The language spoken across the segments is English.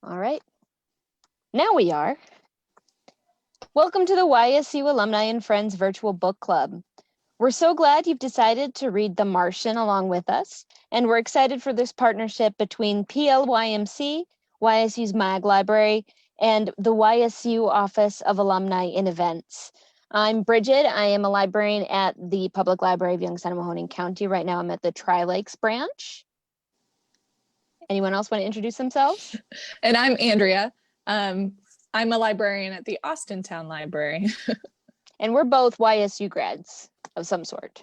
All right. Now we are. Welcome to the YSU Alumni and Friends Virtual Book Club. We're so glad you've decided to read The Martian along with us, and we're excited for this partnership between PLYMC, YSU's MAG Library, and the YSU Office of Alumni in Events. I'm Bridget. I am a librarian at the Public Library of Youngstown and Mahoning County. Right now I'm at the Tri-Lakes branch. Anyone else want to introduce themselves? And I'm Andrea. I'm a librarian at the Austintown Library. And we're both YSU grads of some sort.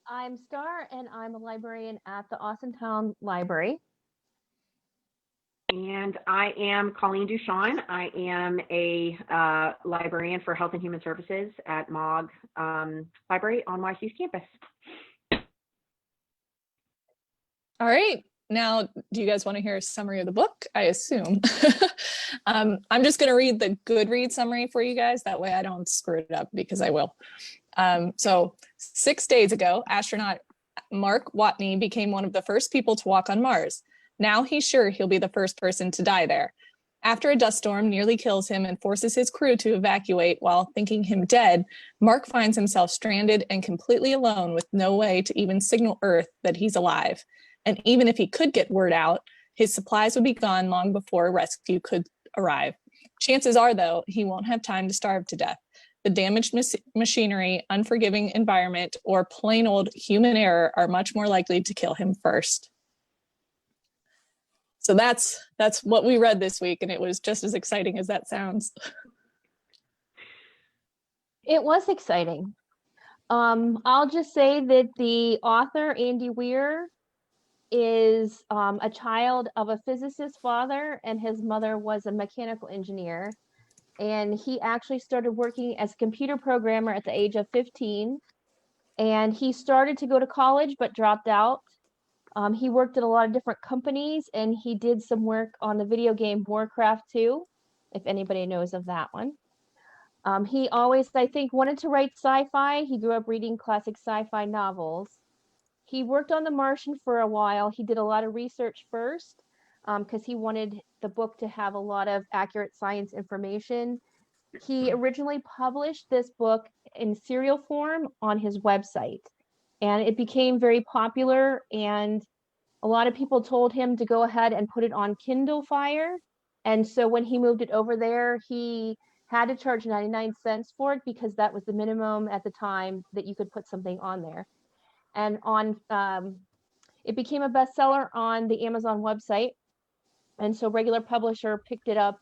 I'm Star, and I'm a librarian at the Austintown Library. And I am Colleen Duchon. I am a librarian for Health and Human Services at MOG Library on YSU's campus. All right. Now, do you guys want to hear a summary of the book? I assume. I'm just going to read the Goodreads summary for you guys. That way I don't screw it up, because I will. So 6 days ago, astronaut Mark Watney became one of the first people to walk on Mars. Now he's sure he'll be the first person to die there. After a dust storm nearly kills him and forces his crew to evacuate while thinking him dead, Mark finds himself stranded and completely alone with no way to even signal Earth that he's alive. And even if he could get word out, his supplies would be gone long before rescue could arrive. Chances are, though, he won't have time to starve to death. The damaged machinery, unforgiving environment, or plain old human error are much more likely to kill him first. So that's what we read this week, and it was just as exciting as that sounds. It was exciting. I'll just say that the author, Andy Weir, is a child of a physicist's father, and his mother was a mechanical engineer. And he actually started working as a computer programmer at the age of 15. And he started to go to college, but dropped out. He worked at a lot of different companies, and he did some work on the video game Warcraft 2, if anybody knows of that one. He always, I think, wanted to write sci-fi. He grew up reading classic sci-fi novels. He worked on The Martian for a while. He did a lot of research first because he wanted the book to have a lot of accurate science information. He originally published this book in serial form on his website, and it became very popular, and a lot of people told him to go ahead and put it on Kindle Fire. And so when he moved it over there, he had to charge 99 cents for it, because that was the minimum at the time that you could put something on there. And it became a bestseller on the Amazon website. And so regular publisher picked it up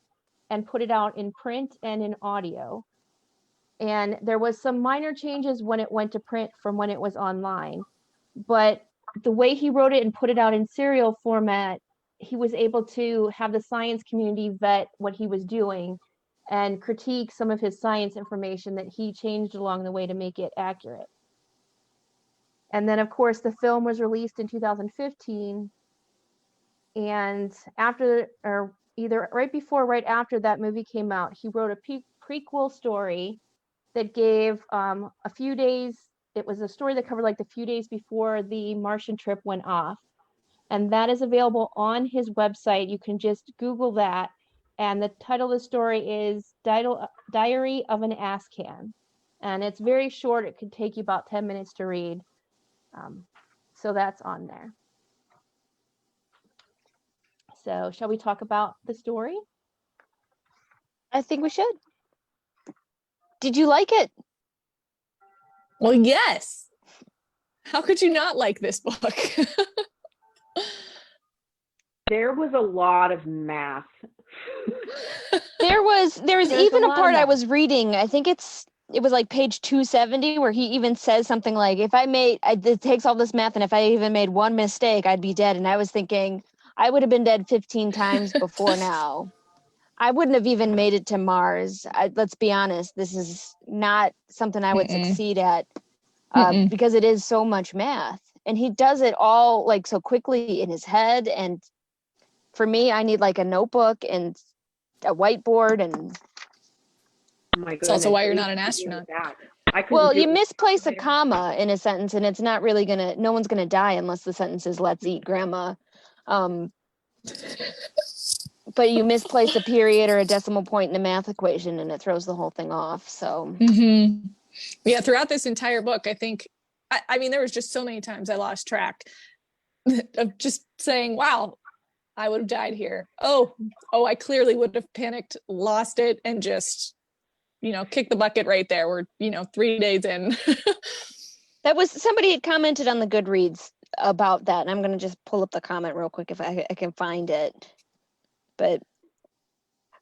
and put it out in print and in audio. And there was some minor changes when it went to print from when it was online. But the way he wrote it and put it out in serial format, he was able to have the science community vet what he was doing and critique some of his science information that he changed along the way to make it accurate. And then, of course, the film was released in 2015. And after, or either right before or right after that movie came out, he wrote a prequel story that gave a few days. It was a story that covered like the few days before the Martian trip went off. And that is available on his website. You can just Google that. And the title of the story is Diary of an Ass Can. And it's very short. It could take you about 10 minutes to read. So that's on there. So shall we talk about the story? I think we should. Did you like it? Well, yes. How could you not like this book? There was a lot of math. There was even a part I was reading. I think it was like page 270 where he even says something like, it takes all this math, and if I even made one mistake, I'd be dead. And I was thinking, I would have been dead 15 times before now. I wouldn't have even made it to Mars. Let's be honest, this is not something I would succeed at because it is so much math. And he does it all like so quickly in his head. And for me, I need like a notebook and a whiteboard. And Oh my That's also why you're not an astronaut. well, you misplace a comma in a sentence, and it's not really no one's gonna die unless the sentence is "Let's eat, Grandma." But you misplace a period or a decimal point in a math equation and it throws the whole thing off. So Yeah, throughout this entire book, I think, I mean, there was just so many times I lost track of just saying, wow, I would have died here. Oh, I clearly would have panicked, lost it, and just, kick the bucket right there. We're, 3 days in. that was, somebody had commented on the Goodreads about that. And I'm going to just pull up the comment real quick if I can find it. But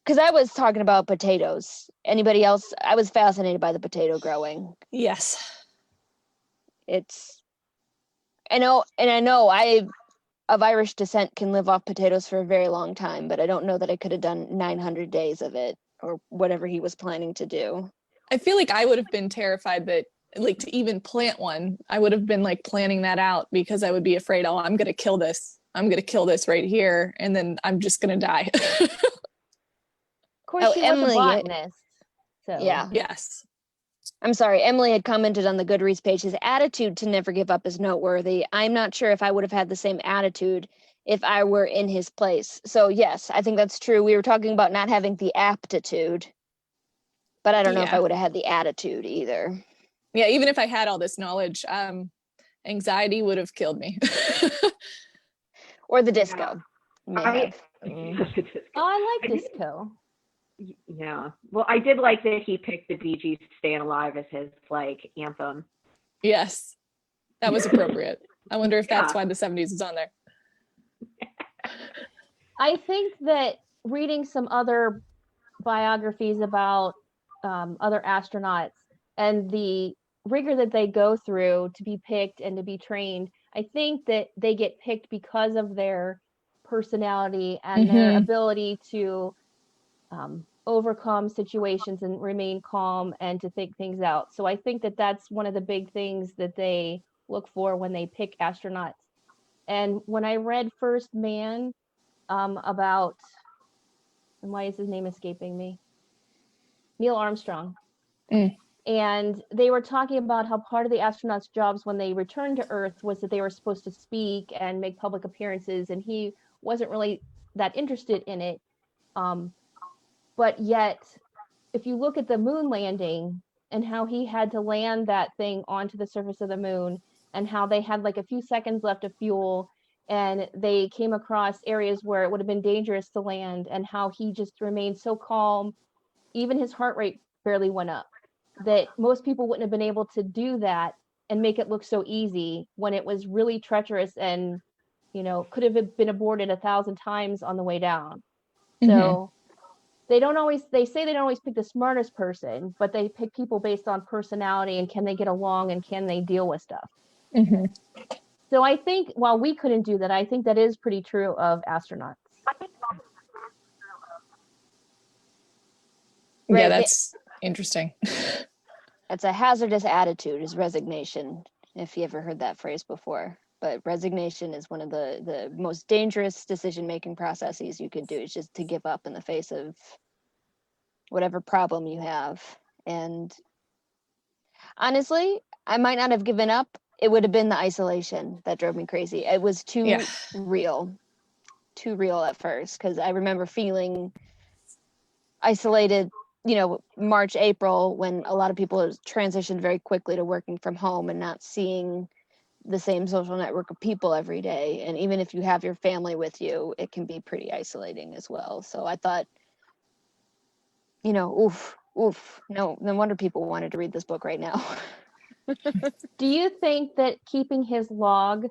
because I was talking about potatoes. Anybody else? I was fascinated by the potato growing. Yes. I know I of Irish descent can live off potatoes for a very long time, but I don't know that I could have done 900 days of it or whatever he was planning to do. I feel like I would have been terrified that, like, to even plant one, I would have been like planning that out because I would be afraid, oh, I'm going to kill this. I'm going to kill this right here. And then I'm just going to die. Of course, she was Emily, a botanist. So yeah. Yes. I'm sorry. Emily had commented on the Goodreads page. His attitude to never give up is noteworthy. I'm not sure if I would have had the same attitude if I were in his place. So yes, I think that's true. We were talking about not having the aptitude, but I don't know if I would have had the attitude either. Yeah, even if I had all this knowledge, anxiety would have killed me. Or the disco. I like disco. Yeah. Well, I did like that he picked the Bee Gees' "Staying Alive" as his anthem. Yes, that was appropriate. I wonder if that's why the 70s is on there. I think that reading some other biographies about other astronauts and the rigor that they go through to be picked and to be trained, I think that they get picked because of their personality and their ability to overcome situations and remain calm and to think things out. So I think that that's one of the big things that they look for when they pick astronauts. And when I read First Man about, and why is his name escaping me? Neil Armstrong. And they were talking about how part of the astronauts' jobs when they returned to Earth was that they were supposed to speak and make public appearances, and he wasn't really that interested in it. But yet, if you look at the moon landing and how he had to land that thing onto the surface of the moon and how they had like a few seconds left of fuel and they came across areas where it would have been dangerous to land and how he just remained so calm, even his heart rate barely went up, that most people wouldn't have been able to do that and make it look so easy when it was really treacherous and, could have been aborted 1,000 times on the way down. So they say they don't always pick the smartest person, but they pick people based on personality and can they get along and can they deal with stuff. So I think while we couldn't do that, I think that is pretty true of astronauts. Yeah, that's interesting. It's a hazardous attitude is resignation, if you ever heard that phrase before. But resignation is one of the most dangerous decision-making processes you could do. It's just to give up in the face of whatever problem you have. And honestly, I might not have given up. It would have been the isolation that drove me crazy. It was too real at first, because I remember feeling isolated, March, April, when a lot of people transitioned very quickly to working from home and not seeing the same social network of people every day. And even if you have your family with you, it can be pretty isolating as well. So I thought, no wonder people wanted to read this book right now. Do you think that keeping his log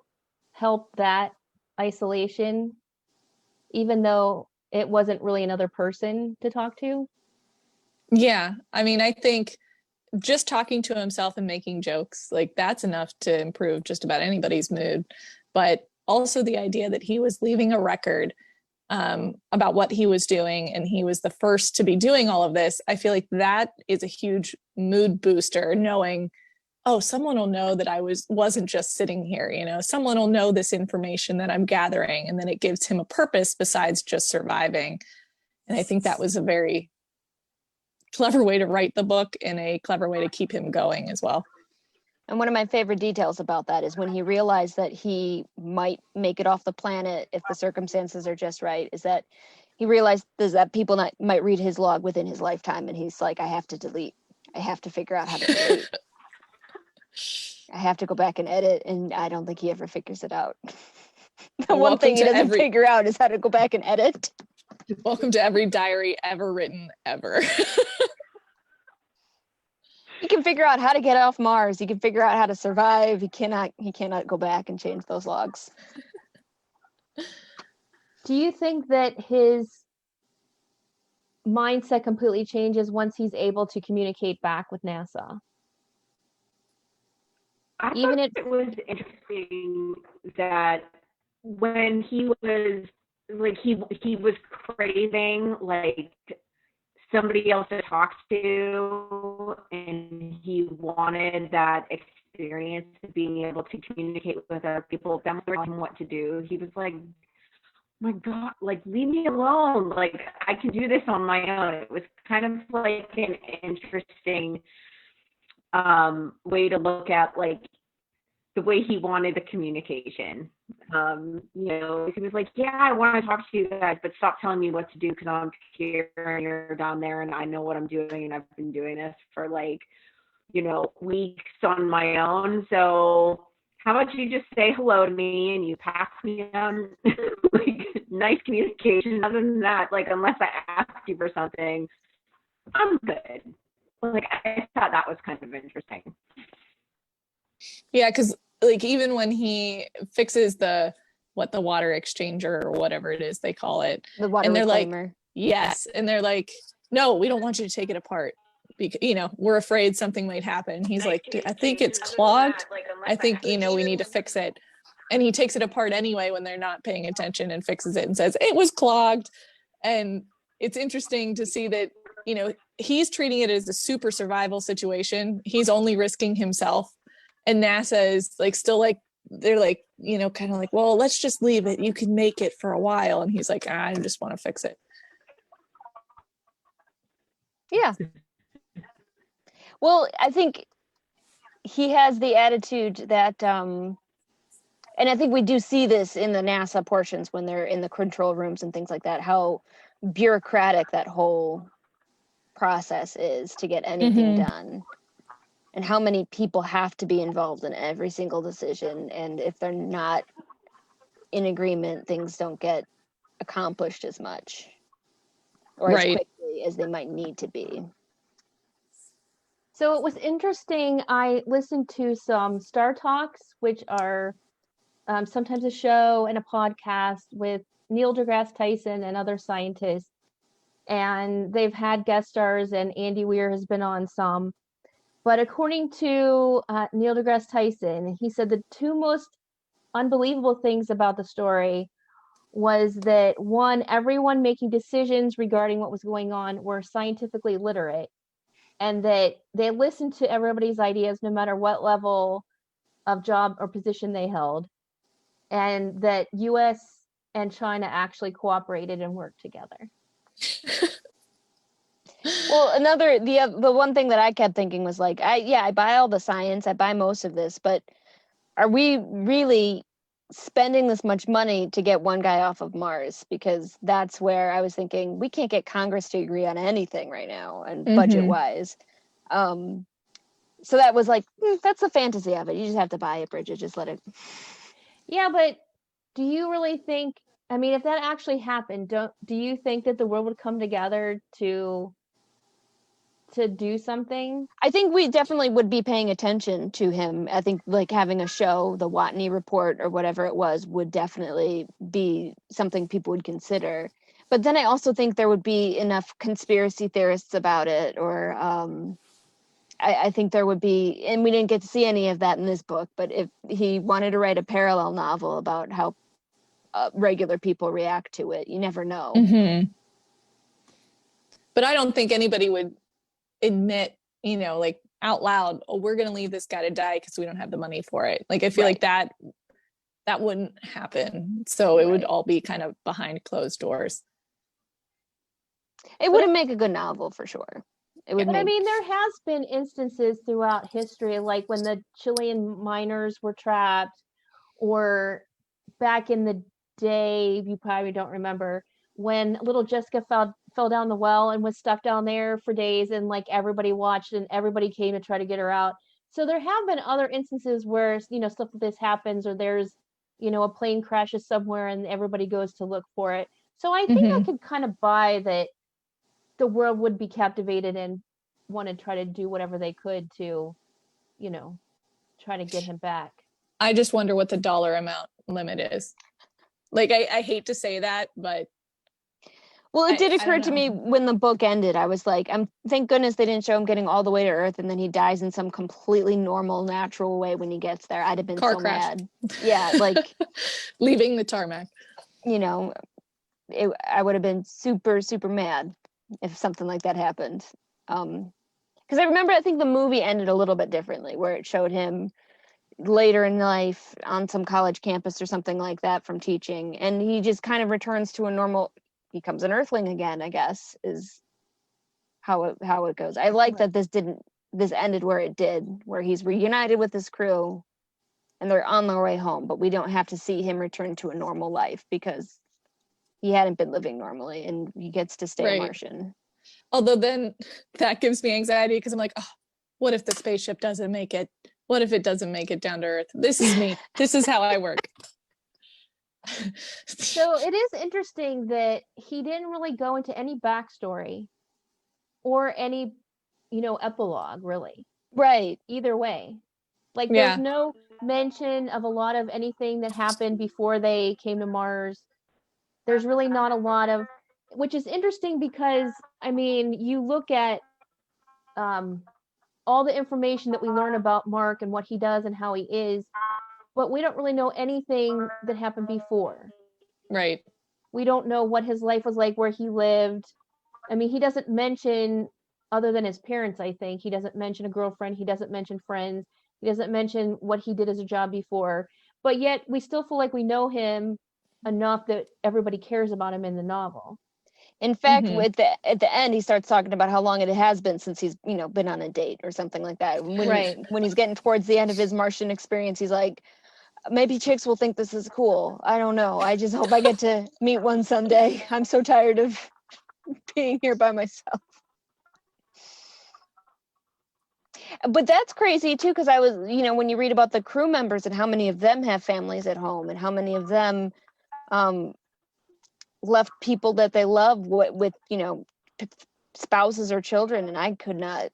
helped that isolation, even though it wasn't really another person to talk to? Yeah, I mean, I think just talking to himself and making jokes, like, that's enough to improve just about anybody's mood. But also the idea that he was leaving a record about what he was doing, and he was the first to be doing all of this. I feel like that is a huge mood booster, knowing, oh, someone will know that I wasn't just sitting here, someone will know this information that I'm gathering, and then it gives him a purpose besides just surviving. And I think that was a very clever way to write the book and a clever way to keep him going as well. And one of my favorite details about that is when he realized that he might make it off the planet if the circumstances are just right, is that he realizes that people might read his log within his lifetime, and he's like, I have to delete. I have to figure out how to delete. I have to go back and edit, and I don't think he ever figures it out. The one thing he doesn't figure out is how to go back and edit. Welcome to every diary ever written ever. He can figure out how to get off Mars. He can figure out how to survive. He cannot go back and change those logs. Do you think that his mindset completely changes once he's able to communicate back with NASA? I Even thought it was interesting that when he was like he was craving like somebody else to talk to, and he wanted that experience of being able to communicate with other people, them telling him what to do. He was like, my God, like, leave me alone. Like, I can do this on my own. It was kind of like an interesting way to look at, like, the way he wanted the communication. You know, he was like, yeah, I want to talk to you guys, but stop telling me what to do because I'm here and you're down there and I know what I'm doing and I've been doing this for, like, you know, weeks on my own. So how about you just say hello to me and you pass me on like nice communication. Other than that, like, unless I ask you for something, I'm good. Like, I thought that was kind of interesting. Yeah, because like even when he fixes the water exchanger or whatever it is they call it, The water and they're reclaimer. like, yes, and they're like, no, we don't want you to take it apart because, you know, we're afraid something might happen. He's like, I think it's clogged. I think, you know, we need to fix it. And he takes it apart anyway when they're not paying attention and fixes it and says it was clogged. And it's interesting to see that, you know, he's treating it as a super survival situation. He's only risking himself. And NASA is like still like, they're like, you know, kind of like, well, let's just leave it. You can make it for a while. And he's like, I just want to fix it. Yeah. Well, I think he has the attitude that, and I think we do see this in the NASA portions when they're in the control rooms and things like that, how bureaucratic that whole process is to get anything done. And how many people have to be involved in every single decision. And if they're not in agreement, things don't get accomplished as much or as quickly as they might need to be. So it was interesting. I listened to some Star Talks, which are sometimes a show and a podcast with Neil deGrasse Tyson and other scientists. And they've had guest stars, and Andy Weir has been on some. But according to Neil deGrasse Tyson, he said the two most unbelievable things about the story was that, one, everyone making decisions regarding what was going on were scientifically literate, and that they listened to everybody's ideas no matter what level of job or position they held, and that US and China actually cooperated and worked together. Well, the one thing that I kept thinking was like, I buy all the science, I buy most of this, but are we really spending this much money to get one guy off of Mars? Because that's where I was thinking we can't get Congress to agree on anything right now, and budget wise. So that was like, that's the fantasy of it. You just have to buy it, Bridget. Just let it. Yeah, but do you really think? I mean, if that actually happened, do you think that the world would come together to do something? I think we definitely would be paying attention to him. I think like having a show, the Watney Report or whatever it was, would definitely be something people would consider. But then I also think there would be enough conspiracy theorists about it, or I think there would be, and we didn't get to see any of that in this book, but if he wanted to write a parallel novel about how regular people react to it, you never know. But I don't think anybody would admit, you know, like out loud, oh, we're going to leave this guy to die because we don't have the money for it. Like, I feel like that wouldn't happen. So it would all be kind of behind closed doors. It wouldn't make a good novel for sure. It would. But I mean, there has been instances throughout history, like when the Chilean miners were trapped, or back in the day, you probably don't remember, when little Jessica fell down the well and was stuck down there for days, and like everybody watched and everybody came to try to get her out. So there have been other instances where, stuff like this happens, or there's, a plane crashes somewhere and everybody goes to look for it. So I think I could kind of buy that the world would be captivated and want to try to do whatever they could to, try to get him back. I just wonder what the dollar amount limit is. Like, I hate to say that, but well, it did I occur don't to me know. when the book ended. I was like, thank goodness they didn't show him getting all the way to Earth and then he dies in some completely normal, natural way when he gets there. I'd have been Car so crash. mad. Yeah, like Leaving the tarmac. I would have been super, super mad if something like that happened. Because I remember, I think the movie ended a little bit differently, where it showed him later in life on some college campus or something like that from teaching, and he just kind of returns to a normal, becomes an earthling again, I guess, is how it goes. I like that this ended where it did, where he's reunited with his crew and they're on their way home, but we don't have to see him return to a normal life because he hadn't been living normally and he gets to stay a Martian. Although then that gives me anxiety because I'm like, oh, what if the spaceship doesn't make it? What if it doesn't make it down to Earth? This is me. This is how I work. So it is interesting that he didn't really go into any backstory or any, epilogue, really. Right. Either way. Like, there's no mention of a lot of anything that happened before they came to Mars. There's really not a lot of, which is interesting because, I mean, you look at all the information that we learn about Mark and what he does and how he is, but we don't really know anything that happened before. Right. We don't know what his life was like, where he lived. I mean, he doesn't mention, other than his parents, I think, he doesn't mention a girlfriend. He doesn't mention friends. He doesn't mention what he did as a job before. But yet we still feel like we know him enough that everybody cares about him in the novel. In fact, at the end, he starts talking about how long it has been since he's, been on a date or something like that. When he's getting towards the end of his Martian experience, he's like, maybe chicks will think this is cool. I don't know. I just hope I get to meet one someday. I'm so tired of being here by myself. But that's crazy too, because I was, when you read about the crew members and how many of them have families at home and how many of them left people that they love with spouses or children, and I could not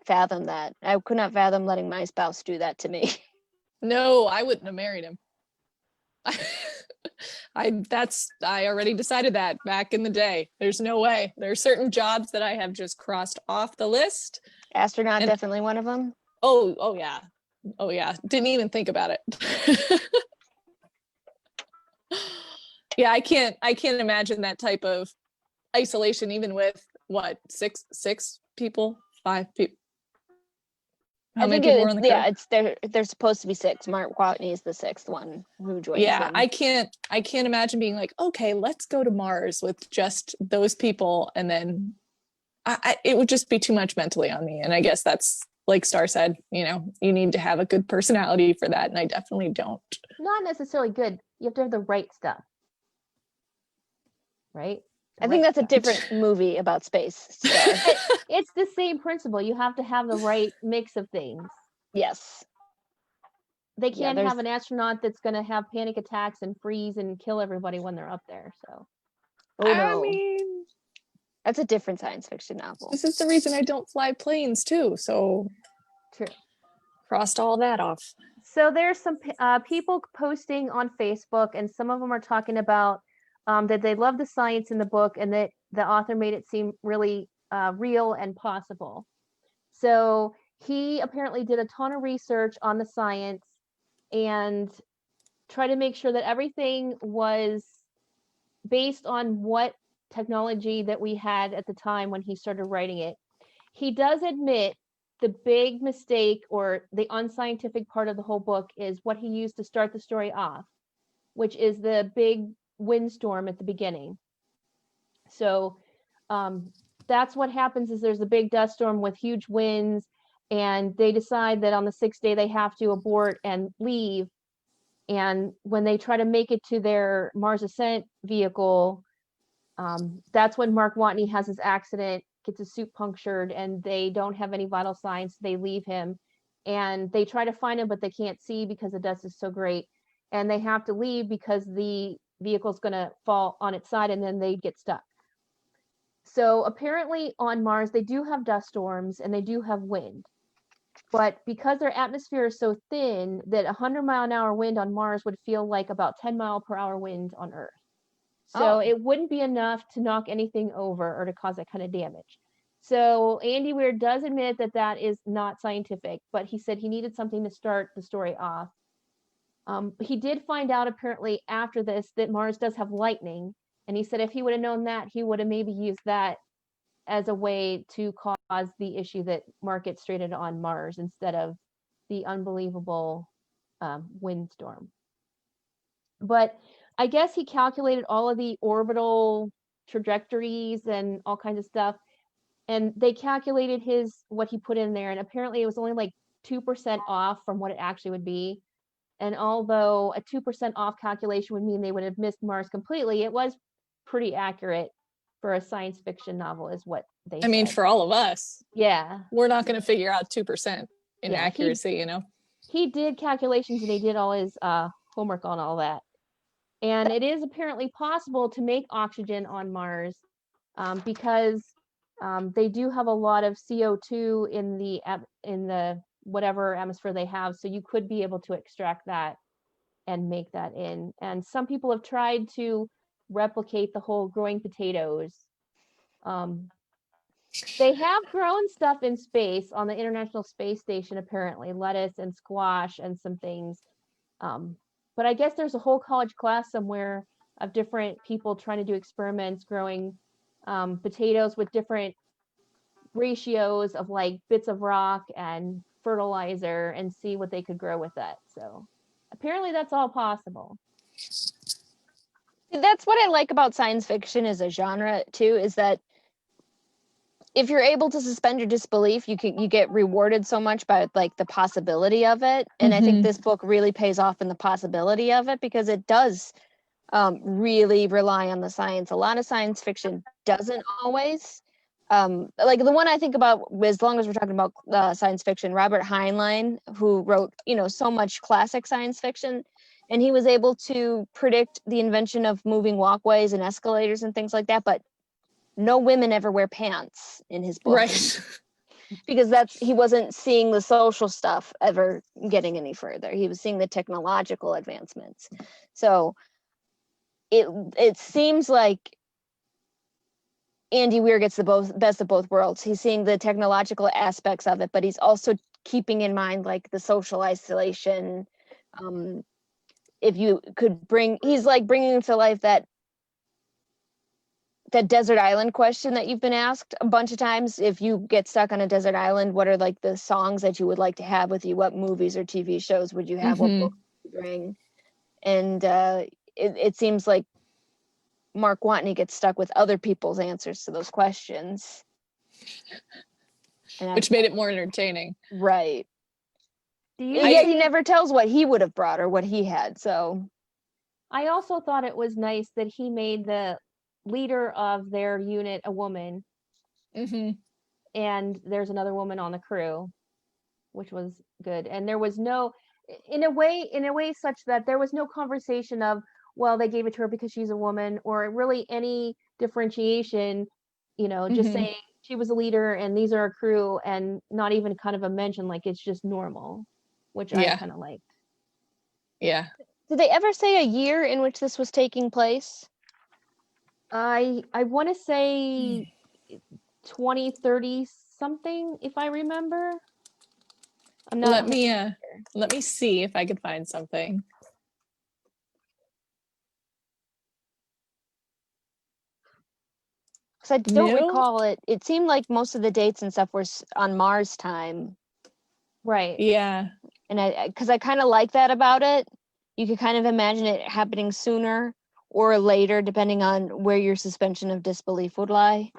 fathom that. I could not fathom letting my spouse do that to me. No, I wouldn't have married him. I already decided that back in the day. There's no way. There are certain jobs that I have just crossed off the list. Astronaut, definitely one of them. Oh yeah. Didn't even think about it. Yeah, I can't imagine that type of isolation, even with what, six people, 5 people. I think they're supposed to be 6. Mark Watney is the 6th one who joins them. I can't imagine being like, okay, let's go to Mars with just those people, and then it would just be too much mentally on me. And I guess that's, like Star said, you need to have a good personality for that, and I definitely don't. Not necessarily good. You have to have the right stuff. Right? I think that's a different movie about space. So. It's the same principle. You have to have the right mix of things. Yes. They can't have an astronaut that's going to have panic attacks and freeze and kill everybody when they're up there. So, I mean, that's a different science fiction novel. This is the reason I don't fly planes too. So, true. Crossed all that off. So there's some people posting on Facebook, and some of them are talking about that they love the science in the book and that the author made it seem really real and possible. So he apparently did a ton of research on the science and tried to make sure that everything was based on what technology that we had at the time when he started writing it. He does admit the big mistake or the unscientific part of the whole book is what he used to start the story off, which is the big windstorm at the beginning. So that's what happens is there's a big dust storm with huge winds, and they decide that on the 6th day they have to abort and leave. And when they try to make it to their Mars ascent vehicle, that's when Mark Watney has his accident, gets his suit punctured, and they don't have any vital signs. They leave him, and they try to find him, but they can't see because the dust is so great. And they have to leave because the vehicle's going to fall on its side, and then they get stuck. So apparently on Mars, they do have dust storms and they do have wind. But because their atmosphere is so thin that 100-mile-an-hour wind on Mars would feel like about 10-mile-per-hour wind on Earth. So it wouldn't be enough to knock anything over or to cause that kind of damage. So Andy Weir does admit that that is not scientific, but he said he needed something to start the story off. He did find out apparently after this that Mars does have lightning. And he said if he would have known that, he would have maybe used that as a way to cause the issue that Mark gets stranded on Mars instead of the unbelievable windstorm. But I guess he calculated all of the orbital trajectories and all kinds of stuff. And they calculated what he put in there. And apparently it was only like 2% off from what it actually would be. And although a 2% off calculation would mean they would have missed Mars completely, it was pretty accurate for a science fiction novel is what they I mean, said. for all of us, Yeah, we're not going to figure out 2% inaccuracy, you know? he did calculations and he did all his homework on all that. And it is apparently possible to make oxygen on Mars because they do have a lot of CO2 in the whatever atmosphere they have. So you could be able to extract that and make that in. And some people have tried to replicate the whole growing potatoes. They have grown stuff in space on the International Space Station, apparently, lettuce and squash and some things. But I guess there's a whole college class somewhere of different people trying to do experiments growing potatoes with different ratios of like bits of rock and fertilizer and see what they could grow with that. So apparently that's all possible. That's what I like about science fiction as a genre too, is that if you're able to suspend your disbelief, you get rewarded so much by like the possibility of it. And I think this book really pays off in the possibility of it because it does really rely on the science. A lot of science fiction doesn't always. Like the one I think about, as long as we're talking about science fiction, Robert Heinlein, who wrote, so much classic science fiction, and he was able to predict the invention of moving walkways and escalators and things like that, but no women ever wear pants in his book. Right. Because he wasn't seeing the social stuff ever getting any further. He was seeing the technological advancements. So it seems like Andy Weir gets the best of both worlds. He's seeing the technological aspects of it, but he's also keeping in mind like the social isolation. If you could he's like bringing to life that desert island question that you've been asked a bunch of times. If you get stuck on a desert island, what are like the songs that you would like to have with you? What movies or TV shows would you have? What books would you bring? And it seems like Mark Watney gets stuck with other people's answers to those questions. Which made it more entertaining. Right. Yet he never tells what he would have brought or what he had. So I also thought it was nice that he made the leader of their unit a woman. And there's another woman on the crew, which was good. And there was no, in a way such that there was no conversation of, well, they gave it to her because she's a woman, or really any differentiation, just saying she was a leader and these are a crew, and not even kind of a mention, like it's just normal, which I kind of liked. Yeah. Did they ever say a year in which this was taking place? I want to say 2030 something, if I remember. I'm not. Let me see if I could find something. Because I don't recall it. It seemed like most of the dates and stuff were on Mars time. Right. Yeah. And because I kind of like that about it. You could kind of imagine it happening sooner or later, depending on where your suspension of disbelief would lie.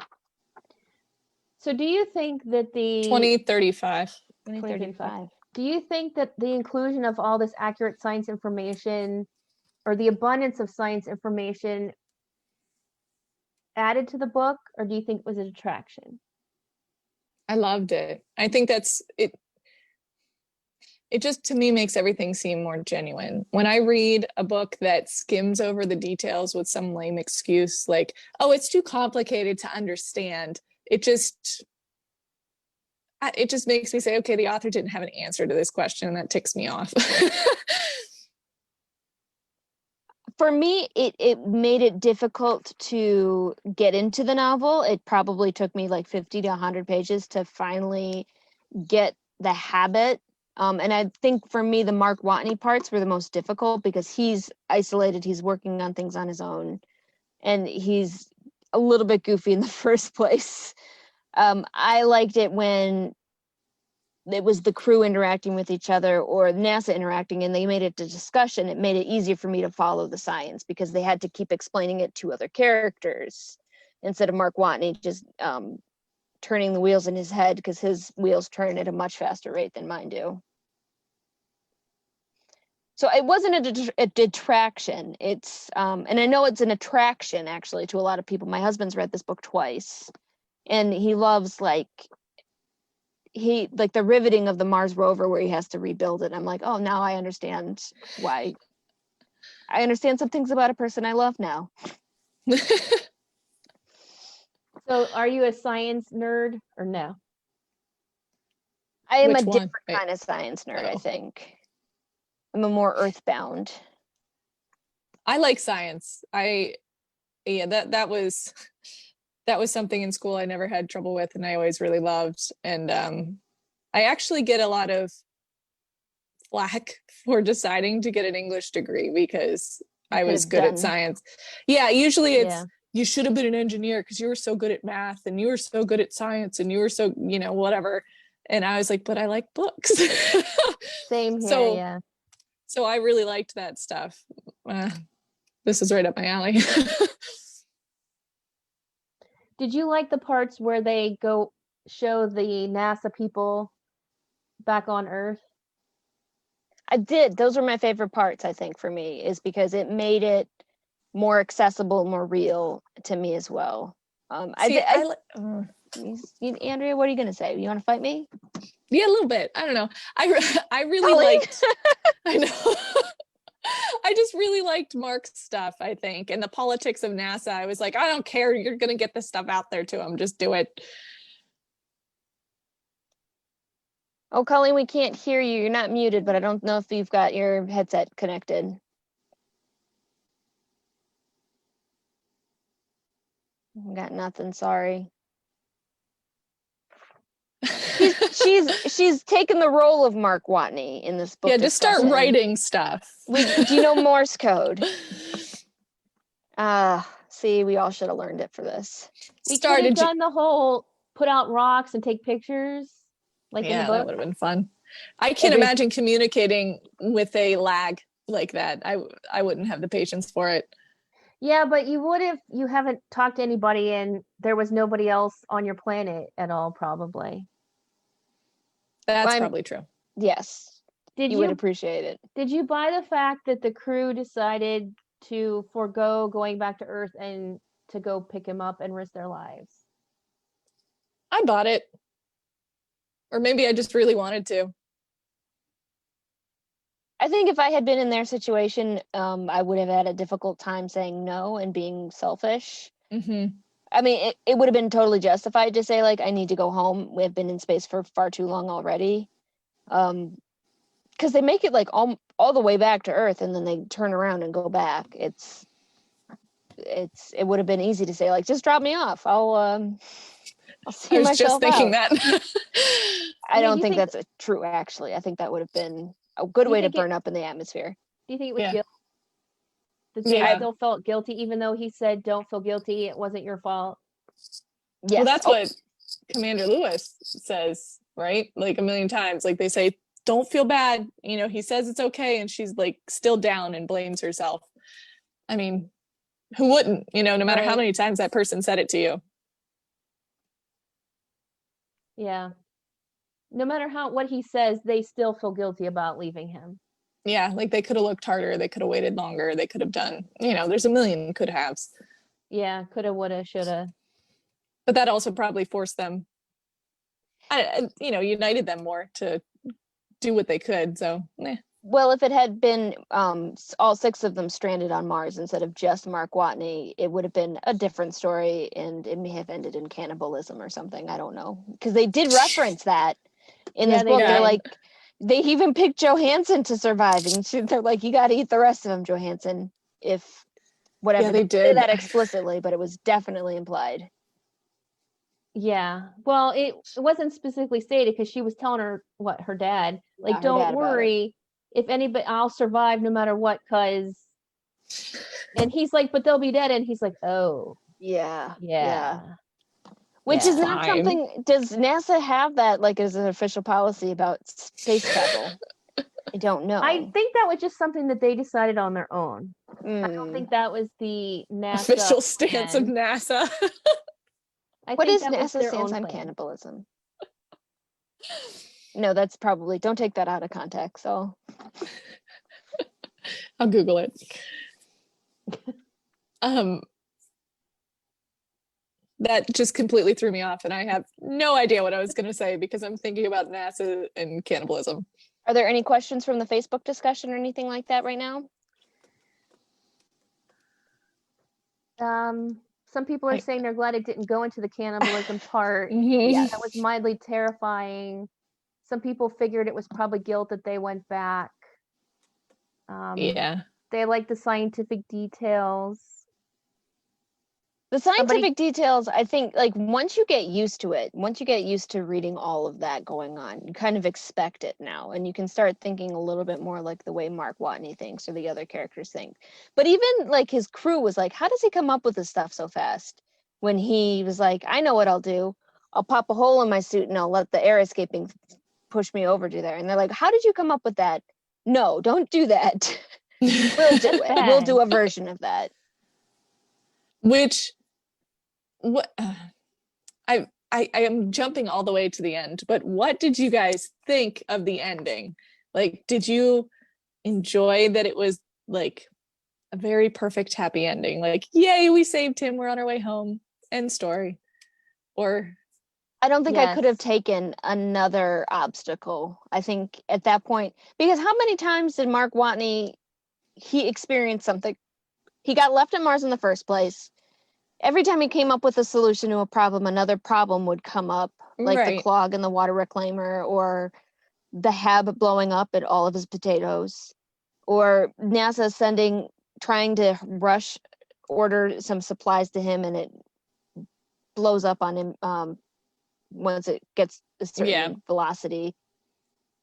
So do you think that the 2035. 2035. Do you think that the inclusion of all this accurate science information or the abundance of science information added to the book, or do you think it was a detraction? I loved it. I think that's it. It just to me makes everything seem more genuine. When I read a book that skims over the details with some lame excuse like, oh, it's too complicated to understand, it just makes me say, okay, the author didn't have an answer to this question, and that ticks me off. For me, it made it difficult to get into the novel. It probably took me like 50 to 100 pages to finally get the habit. And I think for me, the Mark Watney parts were the most difficult because he's isolated. He's working on things on his own, and he's a little bit goofy in the first place. I liked it when it was the crew interacting with each other or NASA interacting, and they made it a discussion. It made it easier for me to follow the science because they had to keep explaining it to other characters instead of Mark Watney just turning the wheels in his head, because his wheels turn at a much faster rate than mine do. So it wasn't a detraction. It's and I know it's an attraction actually to a lot of people. My husband's read this book twice, and he loves like the riveting of the Mars rover where he has to rebuild it. I'm like, oh, now I understand why. I understand some things about a person I love now. So are you a science nerd or no? I am Which a one? different Wait. kind of science nerd, I Oh. think. I'm a more earthbound. I like science. That was something in school I never had trouble with, and I always really loved. And I actually get a lot of flack for deciding to get an English degree because I could was have good at done. science. Yeah, usually it's Yeah. you should have been an engineer because you were so good at math and you were so good at science and you were so, whatever. And I was like, but I like books. Same here, So- yeah. So I really liked that stuff. This is right up my alley. Did you like the parts where they go show the NASA people back on Earth? I did. Those were my favorite parts, I think, for me, is because it made it more accessible, more real to me as well. See, Andrea, what are you going to say? You want to fight me? yeah, a little bit. I don't know. I really Colleen? liked. I know. I just really liked Mark's stuff, I think, and the politics of NASA. I was like, I don't care. You're gonna get this stuff out there to him. Just do it. Oh, Colleen, we can't hear you. You're not muted, but I don't know if you've got your headset connected. Got nothing. Sorry. She's taken the role of Mark Watney in this book. Yeah, just start discussion. writing stuff. Do you know Morse code? See, we all should have learned it for this. We could have done the whole put out rocks and take pictures, like in the Yeah, book. that would have been fun. I can't imagine communicating with a lag like that. I wouldn't have the patience for it. Yeah, but you would if you haven't talked to anybody and there was nobody else on your planet at all, probably. That's probably true. Yes, Did you would appreciate it. Did you buy the fact that the crew decided to forego going back to Earth and to go pick him up and risk their lives? I bought it. Or maybe I just really wanted to. I think if I had been in their situation, I would have had a difficult time saying no and being selfish. Mm-hmm. I mean, it would have been totally justified to say, like, I need to go home. We have been in space for far too long already. Because they make it like all the way back to Earth and then they turn around and go back. It would have been easy to say, like, just drop me off. I'll see I was myself just thinking out. that. I don't think that's true, actually. I think that would have been a good way to burn up in the atmosphere. Do you think it was Yeah. guilt? That they still felt guilty, even though he said, don't feel guilty, it wasn't your fault? Yes. Well, that's what Commander Lewis says, right? Like a million times. Like they say, don't feel bad. He says it's okay. And she's like still down and blames herself. I mean, who wouldn't, no matter how many times that person said it to you. Yeah. no matter what he says, they still feel guilty about leaving him. Yeah, like they could have looked harder, they could have waited longer, they could have done, there's a million could haves. Yeah, coulda, woulda, shoulda. But that also probably forced them, united them more to do what they could. So, Well, if it had been all 6 of them stranded on Mars instead of just Mark Watney, it would have been a different story, and it may have ended in cannibalism or something. I don't know, because they did reference that in this book. They're like, they even picked Johansson to survive, and they're like, you got to eat the rest of them, Johansson. If whatever, yeah, they didn't did say that explicitly, but it was definitely implied. Yeah, well, it wasn't specifically stated because she was telling her dad, like, her don't dad about worry, if anybody, I'll survive no matter what, cause, and he's like, but they'll be dead, and he's like, oh, Yeah. Which is not Fine. something. Does NASA have that like as an official policy about space travel? I don't know. I think that was just something that they decided on their own. I don't think that was the NASA official stance of plan. NASA. What is that was NASA's their stance own on plan. cannibalism? No, that's probably, don't take that out of context. So I'll Google it. That just completely threw me off, and I have no idea what I was going to say because I'm thinking about NASA and cannibalism. are there any questions from the Facebook discussion or anything like that right now? Some people are saying they're glad it didn't go into the cannibalism part. Yes. That was mildly terrifying. Some people figured it was probably guilt that they went back. Yeah. They like the scientific details. The scientific details, I think, like once you get used to it, once you get used to reading all of that going on, you kind of expect it now, and you can start thinking a little bit more like the way Mark Watney thinks or the other characters think. But even like his crew was like, how does he come up with this stuff so fast? When he was like, I know what I'll do. I'll pop a hole in my suit and I'll let the air escaping push me over to there. And they're like, how did you come up with that? No, don't do that. We'll do it. We'll do a version of that. Which, what I am jumping all the way to the end, but what did you guys think of the ending? Like, did you enjoy that it was like a very perfect happy ending? Like, yay, we saved him, we're on our way home, end story? Or I don't think I could have taken another obstacle. I think at that point, because how many times did Mark Watney, he experienced something? He got left at Mars in the first place. Every time he came up with a solution to a problem, another problem would come up, like the clog in the water reclaimer, or the Hab blowing up at all of his potatoes, or NASA trying to order some supplies to him, and it blows up on him once it gets a certain velocity.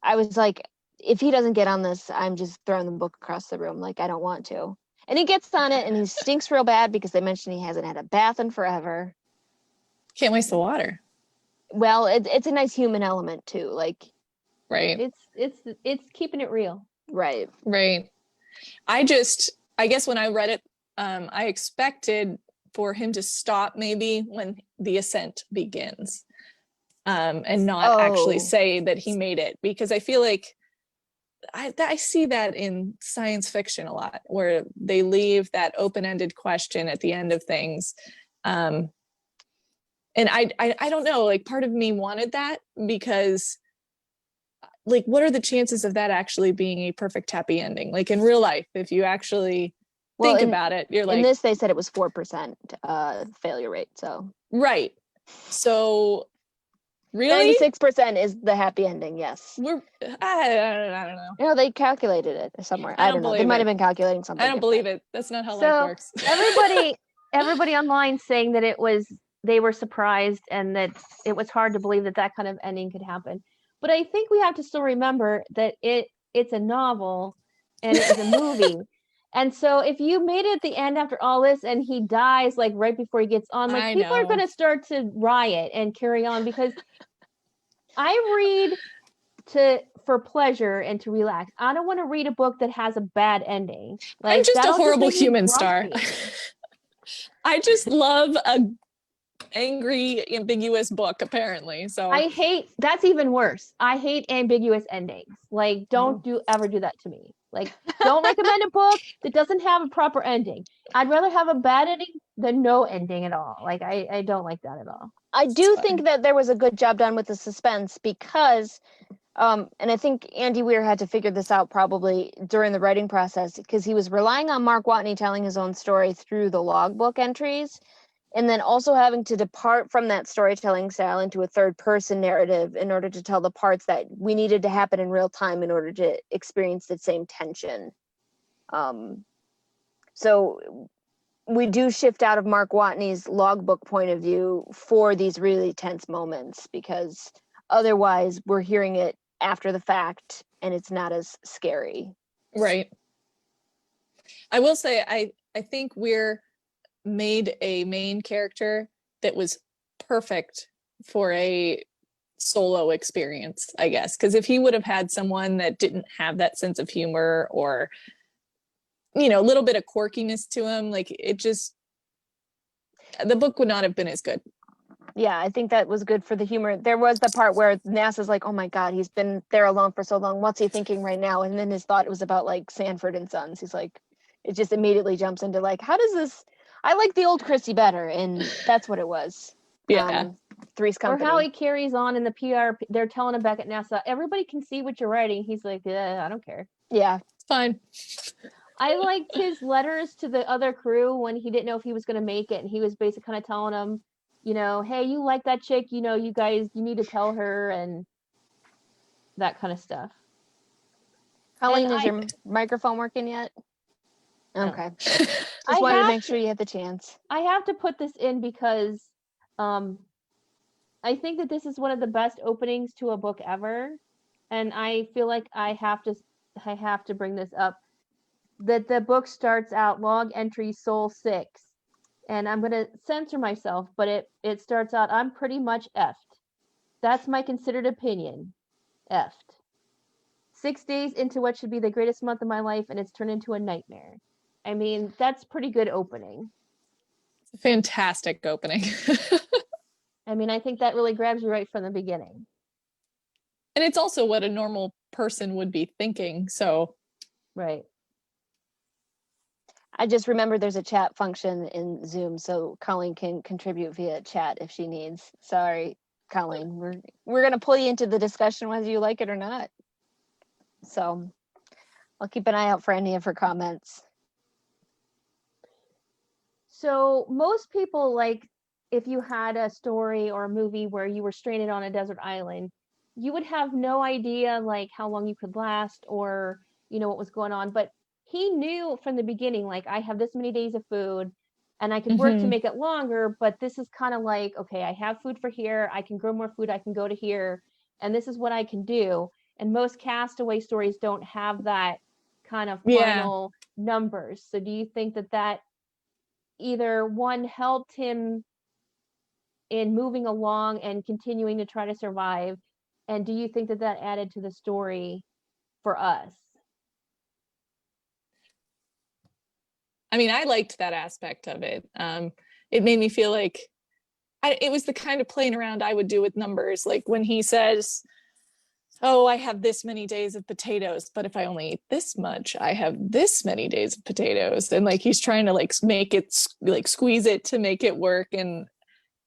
I was like, if he doesn't get on this, I'm just throwing the book across the room. Like, I don't want to. And he gets on it, and he stinks real bad because they mentioned he hasn't had a bath in forever. Can't waste the water. Well, it's a nice human element too. Like, right. It's keeping it real. Right. I guess when I read it, I expected for him to stop maybe when the ascent begins, and not actually say that he made it, because I feel like I see that in science fiction a lot, where they leave that open-ended question at the end of things. And I don't know, like part of me wanted that, because like, what are the chances of that actually being a perfect happy ending? Like in real life, if you actually think about it, you're like, in this, they said it was 4% failure rate. So, right. So really? 96% is the happy ending. Yes. I don't know. You know, they calculated it somewhere. I don't know. They might have been calculating something. I don't believe it. That's not how life works. everybody online saying that they were surprised and that it was hard to believe that kind of ending could happen. But I think we have to still remember that it's a novel and it's a movie. And so if you made it at the end after all this and he dies like right before he gets on, like people are going to start to riot and carry on, because I read for pleasure and to relax. I don't want to read a book that has a bad ending. Like, I'm just a horrible human, Star. I just love angry, ambiguous book, apparently. So that's even worse. I hate ambiguous endings. Like, don't ever do that to me. Like, don't recommend a book that doesn't have a proper ending. I'd rather have a bad ending than no ending at all. Like, I don't like that at all. I do think that there was a good job done with the suspense because and I think Andy Weir had to figure this out probably during the writing process because he was relying on Mark Watney telling his own story through the logbook entries, and then also having to depart from that storytelling style into a third person narrative in order to tell the parts that we needed to happen in real time in order to experience the same tension. So we do shift out of Mark Watney's logbook point of view for these really tense moments because otherwise we're hearing it after the fact and it's not as scary. Right. I will say I think Weir made a main character that was perfect for a solo experience, I guess, because if he would have had someone that didn't have that sense of humor or a little bit of quirkiness to him, like the book would not have been as good. Yeah, I think that was good for the humor. There was the part where NASA's like, oh my God, he's been there alone for so long. What's he thinking right now? And then his thought was about like Sanford and Sons. He's like, it just immediately jumps into like, how does this, I like the old Christie better. And that's what it was. Yeah. Three's Company. Or how he carries on in the PR. They're telling him back at NASA, everybody can see what you're writing. He's like, I don't care. Yeah. It's fine. I liked his letters to the other crew when he didn't know if he was going to make it. And he was basically kind of telling them, hey, you like that chick, you guys, you need to tell her and that kind of stuff. Colleen, is your microphone working yet? No. Okay. Just wanted to make sure you had the chance. I have to put this in because I think that this is one of the best openings to a book ever. And I feel like I have to bring this up. That the book starts out log entry Soul 6. And I'm going to censor myself, but it starts out, I'm pretty much effed. That's my considered opinion. Effed. 6 days into what should be the greatest month of my life, and it's turned into a nightmare. I mean, that's pretty good opening. It's a fantastic opening. I mean, I think that really grabs you right from the beginning. And it's also what a normal person would be thinking, so. Right. I just remember there's a chat function in Zoom, so Colleen can contribute via chat if she needs. Sorry, Colleen. We're gonna pull you into the discussion whether you like it or not. So I'll keep an eye out for any of her comments. So most people, like, if you had a story or a movie where you were stranded on a desert island, you would have no idea like how long you could last or what was going on. But he knew from the beginning, like, I have this many days of food and I can work to make it longer, but this is kind of like, okay, I have food for here, I can grow more food, I can go to here, and this is what I can do. And most castaway stories don't have that kind of final numbers. So do you think that either one helped him in moving along and continuing to try to survive, and do you think that added to the story for us? I mean, I liked that aspect of it. It made me feel like it was the kind of playing around I would do with numbers. Like when he says, oh, I have this many days of potatoes, but if I only eat this much, I have this many days of potatoes. And like, he's trying to like make it, like squeeze it to make it work. And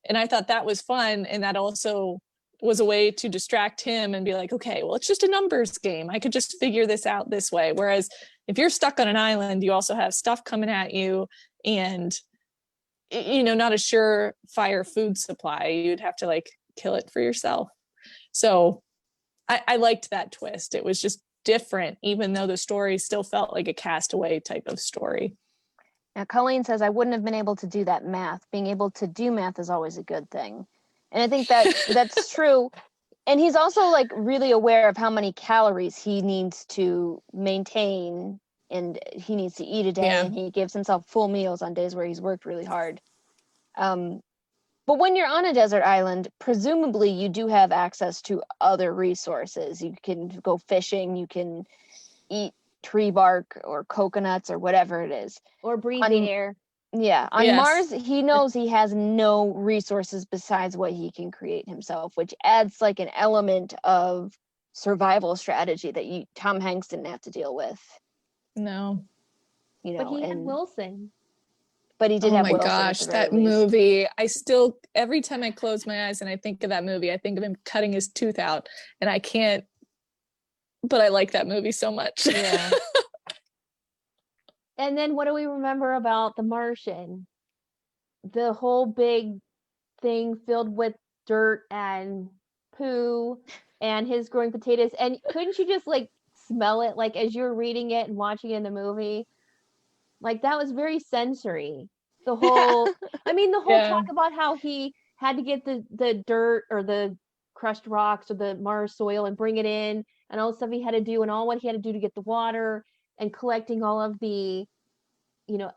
I thought that was fun. And that also was a way to distract him and be like, okay, well, it's just a numbers game. I could just figure this out this way. Whereas if you're stuck on an island, you also have stuff coming at you and, not a surefire food supply. You'd have to like kill it for yourself. So I liked that twist. It was just different, even though the story still felt like a Castaway type of story. Now, Colleen says, I wouldn't have been able to do that math. Being able to do math is always a good thing. And I think that's true. And he's also like really aware of how many calories he needs to maintain and he needs to eat a day. And he gives himself full meals on days where he's worked really hard. But when you're on a desert island, presumably you do have access to other resources. You can go fishing, you can eat tree bark or coconuts or whatever it is. Or breathe the air. Yeah, on Yes. Mars, he knows he has no resources besides what he can create himself, which adds like an element of survival strategy that Tom Hanks didn't have to deal with, No. But he had and Wilson. but he did Oh have my Wilson at gosh, the very that least. movie. I still, every time I close my eyes and I think of that movie, I think of him cutting his tooth out. And I can't, but I like that movie so much. Yeah. And then what do we remember about The Martian? The whole big thing filled with dirt and poo and his growing potatoes. And couldn't you just like smell it like as you're reading it and watching it in the movie? Like that was very sensory. The whole I mean the whole Yeah. talk about how he had to get the dirt or the crushed rocks or the Mars soil and bring it in and all the stuff he had to do and all what he had to do to get the water and collecting all of the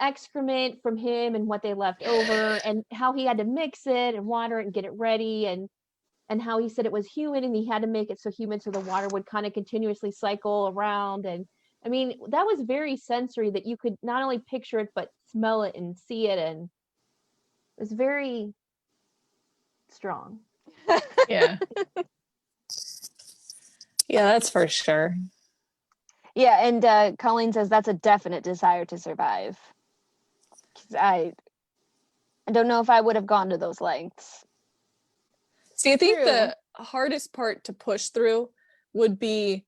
excrement from him and what they left over and how he had to mix it and water it and get it ready and how he said it was humid and he had to make it so humid so the water would kind of continuously cycle around. And I mean that was very sensory that you could not only picture it but smell it and see it, and it was very strong. Yeah. Yeah, that's for sure. Yeah, and Colleen says that's a definite desire to survive. 'Cause I don't know if I would have gone to those lengths. See, I think True. the hardest part to push through would be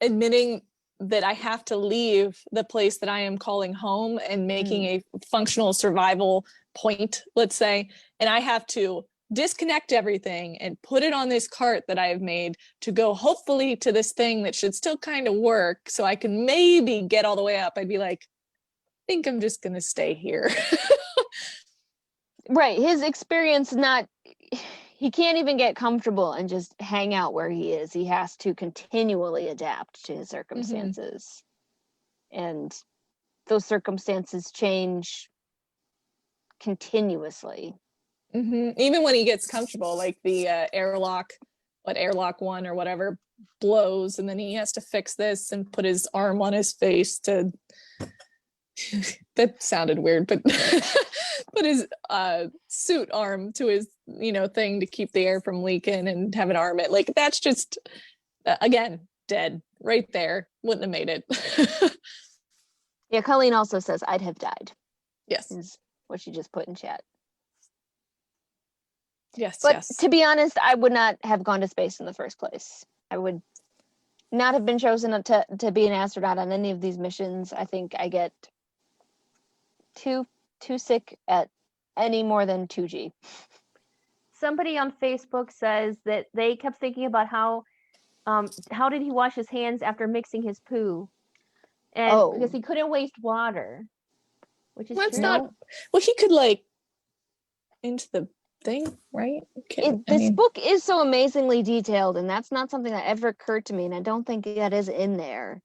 admitting that I have to leave the place that I am calling home and making a functional survival point, let's say, and I have to disconnect everything and put it on this cart that I have made to go hopefully to this thing that should still kind of work so I can maybe get all the way up. I'd be like, I think I'm just going to stay here. Right, his experience he can't even get comfortable and just hang out where he is. He has to continually adapt to his circumstances. And those circumstances change continuously. Even when he gets comfortable, like the airlock 1 or whatever blows, and then he has to fix this and put his arm on his face to that sounded weird, but put his suit arm to his thing to keep the air from leaking and have an arm it, like that's just again dead right there. Wouldn't have made it. Yeah, Colleen also says I'd have died. Yes. Is what she just put in chat. Yes. But yes. to be honest, I would not have gone to space in the first place. I would not have been chosen to be an astronaut on any of these missions. I think I get too sick at any more than 2G. Somebody on Facebook says that they kept thinking about how did he wash his hands after mixing his poo, and because he couldn't waste water, which is That's true. not well, he could like into the thing, right? This book is so amazingly detailed, and that's not something that ever occurred to me, and I don't think that is in there.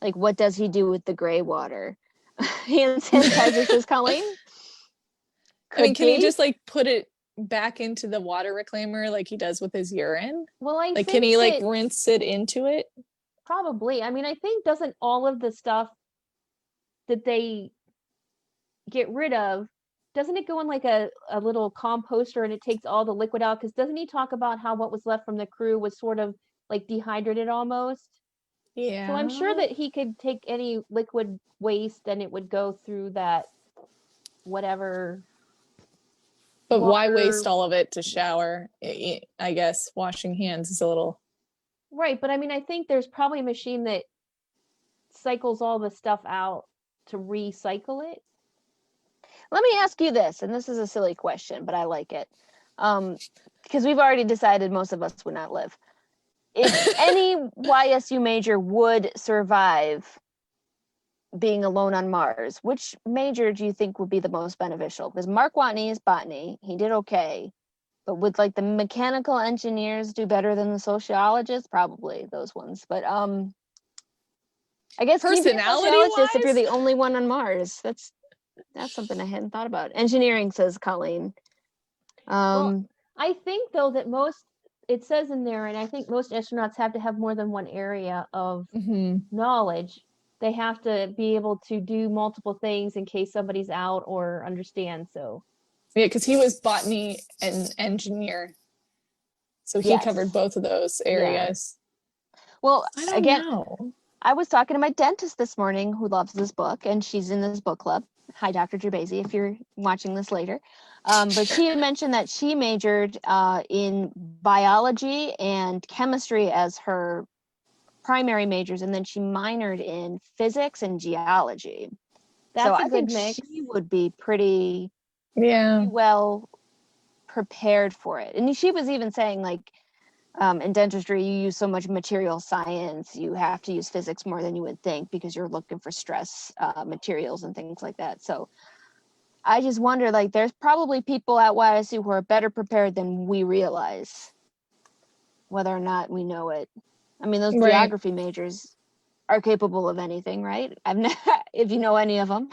Like, what does he do with the gray water? Hand sanitizer, says Colleen. I mean, can he just like put it back into the water reclaimer like he does with his urine? Well, I like, think can he like rinse it into it? Probably. I mean, I think doesn't all of the stuff that they get rid of, doesn't it go in like a little composter and it takes all the liquid out? Because doesn't he talk about how what was left from the crew was sort of like dehydrated almost? Yeah. So I'm sure that he could take any liquid waste and it would go through that whatever. But why waste all of it to shower? I guess washing hands is a little. Right, but I mean, I think there's probably a machine that cycles all the stuff out to recycle it. Let me ask you this, and this is a silly question, but I like it. Because we've already decided most of us would not live. If any YSU major would survive being alone on Mars, which major do you think would be the most beneficial? Because Mark Watney is botany. He did okay. But would like the mechanical engineers do better than the sociologists? Probably those ones. But I guess can you be a sociologist if you're the only one on Mars? That's something I hadn't thought about. Engineering, says Colleen. Well, I think though that it says in there, and I think most astronauts have to have more than one area of knowledge. they have to be able to do multiple things in case somebody's out or understand. So Yeah, because he was botany and engineer. So he covered Yes. both of those areas. Well, I don't again, know. I was talking to my dentist this morning who loves this book, and she's in this book club. Hi, Dr. Gerbazy, if you're watching this later. But she had mentioned that she majored in biology and chemistry as her primary majors, and then she minored in physics and geology. that's so a I good think mix. she would be pretty Yeah. well prepared for it. And she was even saying, like, in dentistry, you use so much material science, you have to use physics more than you would think because you're looking for stress materials and things like that. So I just wonder, like, there's probably people at YSU who are better prepared than we realize, whether or not we know it. I mean, those Right. geography majors are capable of anything, right? If you know any of them.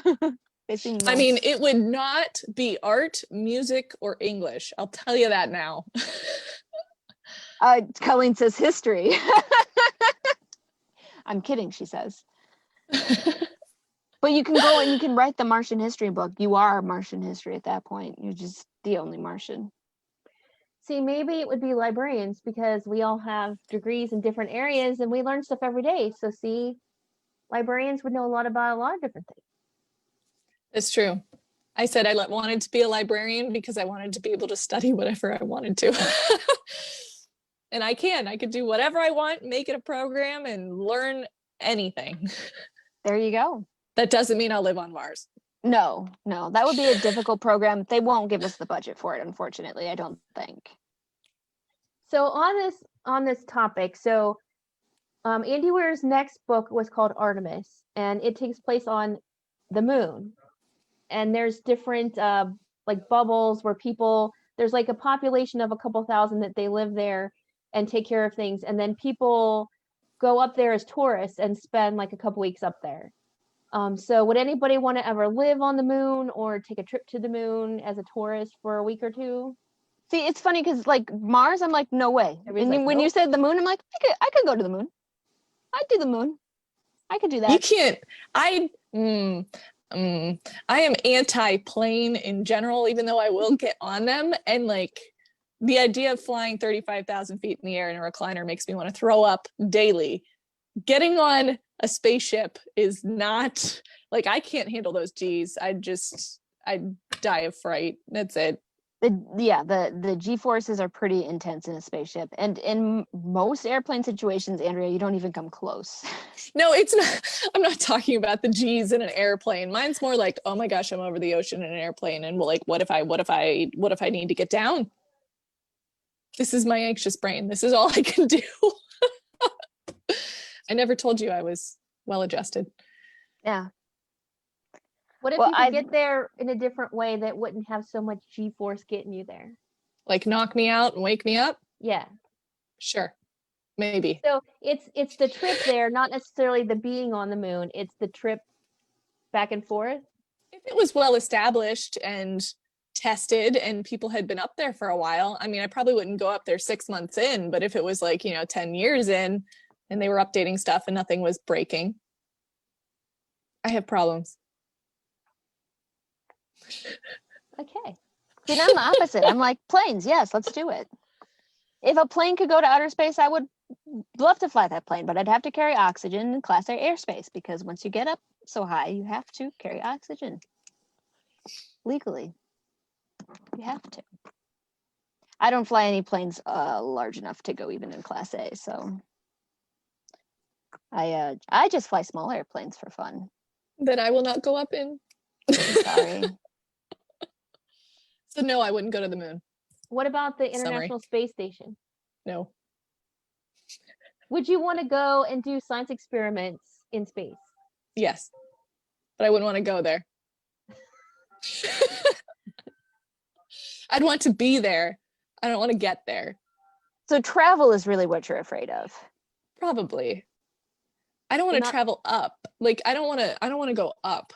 They seem I nice. mean, it would not be art, music, or English. I'll tell you that now. Colleen says history. I'm kidding, she says. But you can go and you can write the Martian history book. You are Martian history at that point. You're just the only Martian. See, maybe it would be librarians because we all have degrees in different areas and we learn stuff every day. So see, librarians would know a lot about a lot of different things. It's true. I said I wanted to be a librarian because I wanted to be able to study whatever I wanted to. And I could do whatever I want, make it a program and learn anything. There you go. That doesn't mean I'll live on Mars. No, that would be a difficult program. They won't give us the budget for it, unfortunately, I don't think. So on this topic, so Andy Weir's next book was called Artemis, and it takes place on the moon. And there's different like bubbles where there's like a population of a couple thousand that they live there and take care of things, and then people go up there as tourists and spend like a couple weeks up there. So would anybody want to ever live on the moon or take a trip to the moon as a tourist for a week or two? See, it's funny because, like, Mars, I'm like, no way. Everybody's And like, then when you nope. said the moon, I'm like, I could go to the moon. I'd do the moon. I could do that. You can't. I am anti-plane in general, even though I will get on them. And like the idea of flying 35,000 feet in the air in a recliner makes me want to throw up daily. Getting on a spaceship is not, like, I can't handle those G's. I'd die of fright. That's it. The G-forces are pretty intense in a spaceship. And in most airplane situations, Andrea, you don't even come close. No, it's not. I'm not talking about the G's in an airplane. Mine's more like, oh my gosh, I'm over the ocean in an airplane, and like, what if I need to get down? This is my anxious brain. This is all I can do. I never told you I was well adjusted. Yeah. What if you could get there in a different way that wouldn't have so much G-force getting you there? Like knock me out and wake me up? Yeah. Sure. Maybe. So it's the trip there, not necessarily the being on the moon. It's the trip back and forth. If it was well established and tested and people had been up there for a while, I mean, I probably wouldn't go up there 6 months in, but if it was like, 10 years in and they were updating stuff and nothing was breaking, I have problems. Okay. See, I'm the opposite. I'm like, planes, yes, let's do it. If a plane could go to outer space, I would love to fly that plane, but I'd have to carry oxygen in Class A airspace because once you get up so high, you have to carry oxygen legally. You have to. I don't fly any planes large enough to go even in Class A, so I just fly small airplanes for fun. That I will not go up in. Sorry. So no, I wouldn't go to the moon. What about the International Space Station? No. Would you want to go and do science experiments in space? Yes. But I wouldn't want to go there. I'd want to be there. I don't want to get there. So travel is really what you're afraid of. Probably. I don't want to travel up. Like I don't want to go up.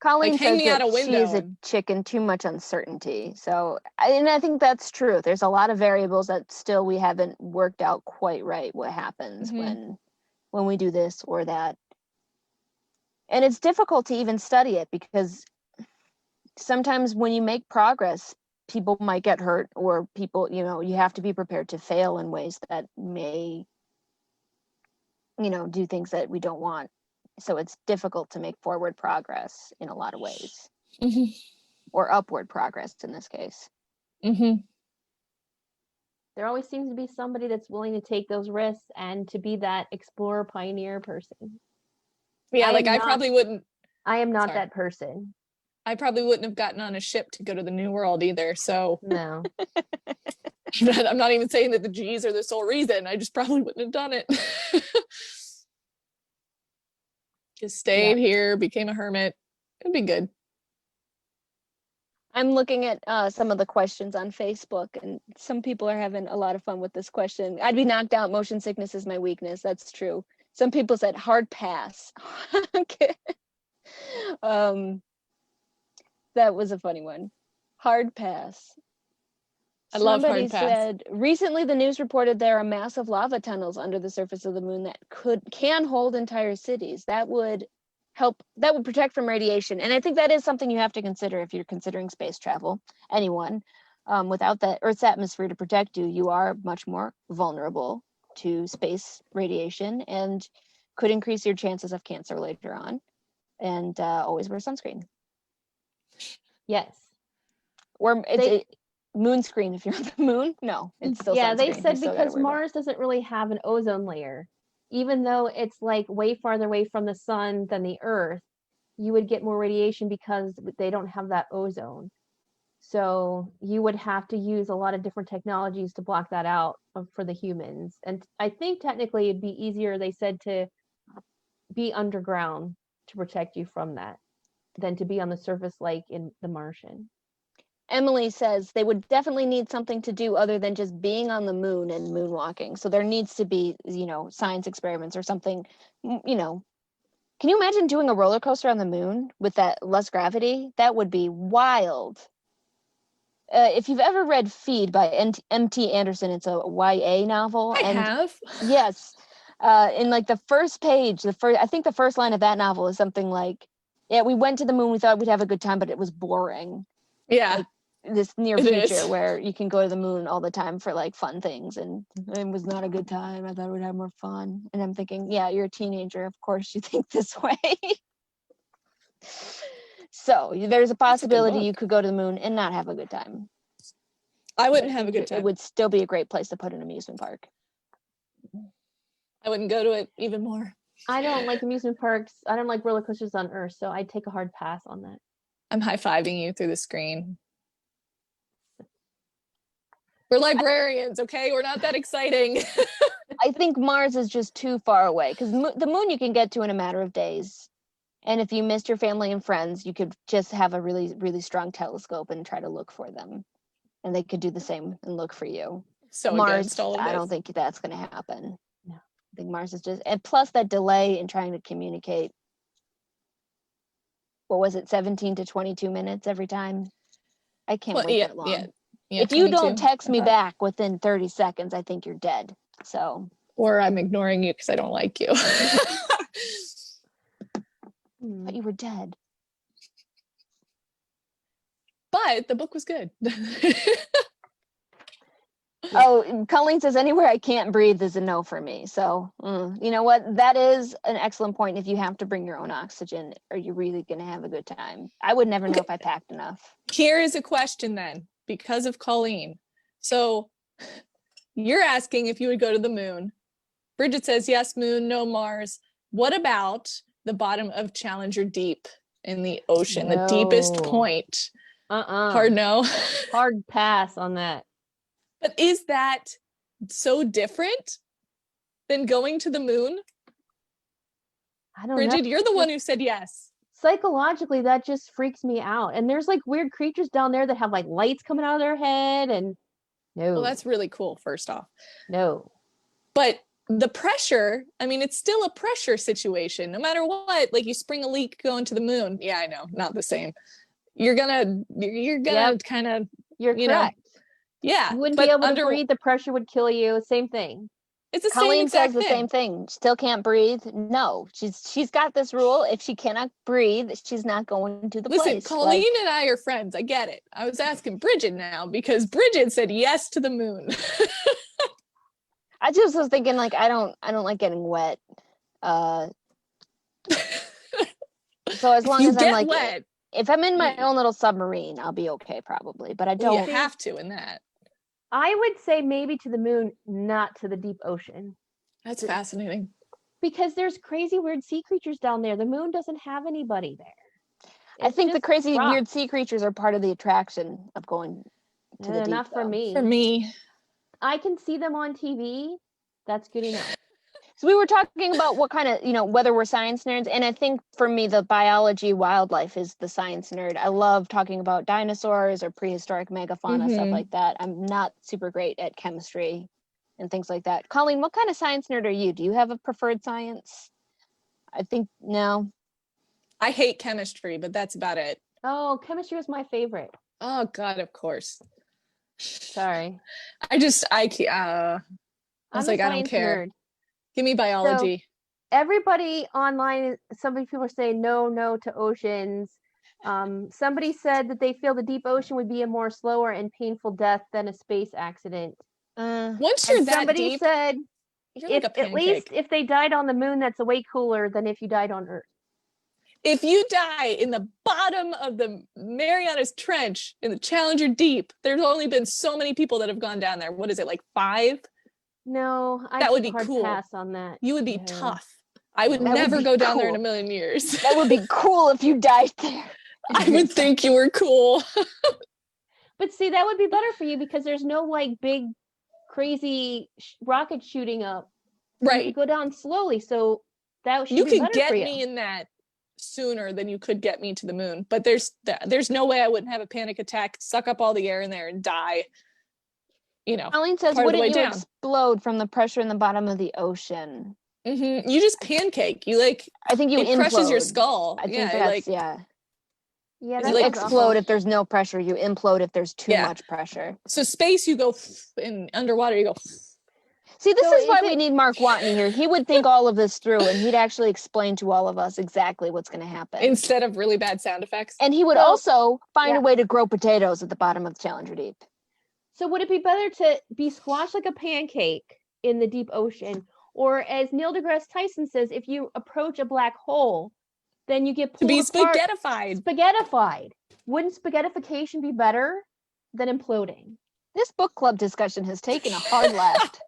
Colleen like, says that she is a chicken, too much uncertainty. So, and I think that's true. There's a lot of variables that still we haven't worked out quite right what happens when we do this or that. And it's difficult to even study it because sometimes when you make progress, people might get hurt, or people, you have to be prepared to fail in ways that may, do things that we don't want. So it's difficult to make forward progress in a lot of ways, or upward progress in this case. There always seems to be somebody that's willing to take those risks and to be that explorer pioneer person. Yeah, I I probably wouldn't. I am not Sorry. that person. I probably wouldn't have gotten on a ship to go to the New World either. So No. I'm not even saying that the G's are the sole reason. I just probably wouldn't have done it. Just stayed here, became a hermit. It'd be good. I'm looking at some of the questions on Facebook, and some people are having a lot of fun with this question. I'd be knocked out. Motion sickness is my weakness. That's true. Some people said hard pass. Okay. That was a funny one. Hard pass. I love Somebody hard pass. said recently the news reported there are massive lava tunnels under the surface of the moon that can hold entire cities. That would protect from radiation. And I think that is something you have to consider if you're considering space travel. Anyone, without that Earth's atmosphere to protect you, you are much more vulnerable to space radiation and could increase your chances of cancer later on. And always wear sunscreen. Yes. Or moon screen if you're on the moon. No, it's still yeah, sunscreen. they said because Mars doesn't really have an ozone layer, even though it's like way farther away from the sun than the Earth, you would get more radiation because they don't have that ozone. So you would have to use a lot of different technologies to block that out for the humans. And I think technically it'd be easier, they said, to be underground to protect you from that than to be on the surface like in The Martian. Emily says they would definitely need something to do other than just being on the moon and moonwalking. So there needs to be, science experiments or something, Can you imagine doing a roller coaster on the moon with that less gravity? That would be wild. If you've ever read Feed by M.T. Anderson, it's a YA novel. I have. Yes. In like the first page, I think the first line of that novel is something like, yeah, we went to the moon, we thought we'd have a good time, but it was boring. Yeah. Like, this near future where you can go to the moon all the time for like fun things, and it was not a good time. I thought we'd have more fun. And I'm thinking, yeah, you're a teenager, of course you think this way. So there's a possibility you could go to the moon and not have a good time. I wouldn't have a good time. It would still be a great place to put an amusement park. I wouldn't go to it even more. I don't like amusement parks. I don't like roller coasters on Earth, so I'd take a hard pass on that. I'm high-fiving you through the screen. We're librarians, okay? We're not that exciting. I think Mars is just too far away, because the moon you can get to in a matter of days. And if you missed your family and friends, you could just have a really, really strong telescope and try to look for them. And they could do the same and look for you. So Mars, all of this. I don't think that's going to happen. No. I think Mars is just, and plus that delay in trying to communicate. What was it, 17 to 22 minutes every time? I can't wait that long. Yeah, if you don't text me back within 30 seconds, I think you're dead. So. Or I'm ignoring you because I don't like you. But you were dead. But the book was good. Oh, Colleen says anywhere I can't breathe is a no for me. So you know what? That is an excellent point. If you have to bring your own oxygen, are you really going to have a good time? I would never know if I packed enough. Here is a question then, because of Colleen. So you're asking if you would go to the moon. Bridget says, yes, moon, no Mars. What about the bottom of Challenger Deep in the ocean, the deepest point? Hard no. Hard pass on that. But is that so different than going to the moon? I don't know. Bridget, you're the one who said yes. Psychologically, that just freaks me out. And there's like weird creatures down there that have like lights coming out of their head, and no. Well, that's really cool, first off. No. But the pressure, I mean, it's still a pressure situation. No matter what, like you spring a leak going to the moon. Yeah, I know, not the same. You're gonna kind of, you're correct. Yeah. You wouldn't be able to breathe, the pressure would kill you. Same thing. It's the same Colleen says exact the same thing. Still can't breathe. No, she's got this rule. If she cannot breathe, she's not going to the Listen, place. Colleen and I are friends. I get it. I was asking Bridget now because Bridget said yes to the moon. I just was thinking, like, I don't like getting wet. So as long you as I'm get like, wet, if I'm in my own little submarine, I'll be okay probably. But I well, don't. you have to in that. I would say maybe to the moon, not to the deep ocean. That's fascinating. Because there's crazy weird sea creatures down there. The moon doesn't have anybody there. I think the just crazy rocks. weird sea creatures are part of the attraction of going to the deep. Not for though. me. For me, I can see them on TV. That's good enough. So we were talking about what kind of, whether we're science nerds. And I think for me, the biology wildlife is the science nerd. I love talking about dinosaurs or prehistoric megafauna, stuff like that. I'm not super great at chemistry and things like that. Colleen, what kind of science nerd are you? Do you have a preferred science? I think, no. I hate chemistry, but that's about it. Oh, chemistry was my favorite. Oh God, of course. Sorry. I was like, I don't care. Nerd. Give me biology. So, everybody online, some people are saying no to oceans. Somebody said that they feel the deep ocean would be a more slower and painful death than a space accident. Once you're that somebody deep, said you're like a pancake. at least if they died on the moon, that's a way cooler than if you died on Earth. If you die in the bottom of the Marianas Trench in the Challenger Deep, there's only been so many people that have gone down there. What is it, like 5? No, That would be hard cool. pass on that. You would be tough. I would That never would be go down there in cool. a million years. That would be cool if you died there. I would think you were cool. But see, that would be better for you because there's no like big, crazy rocket shooting up. You Right. could go down slowly, so that should You be could better get for you. me in that sooner than you could get me to the moon. But there's no way I wouldn't have a panic attack, suck up all the air in there and die. Colleen says, part of the way wouldn't you down. explode from the pressure in the bottom of the ocean? You just pancake. You like, I think you it implode. crushes your skull. I think Yeah, that's, like, Yeah, You that you like sounds explode awful. if there's no pressure. You implode if there's too Yeah. much pressure. so space, you go, and underwater, you go. See, this So is why is we it- need Mark Watney here. He would think all of this through, and he'd actually explain to all of us exactly what's going to happen. Instead of really bad sound effects. And he would So- also find yeah. a way to grow potatoes at the bottom of the Challenger Deep. So would it be better to be squashed like a pancake in the deep ocean, or as Neil deGrasse Tyson says, if you approach a black hole, then you get To pulled be apart, spaghettified. spaghettified. Wouldn't spaghettification be better than imploding? This book club discussion has taken a hard left.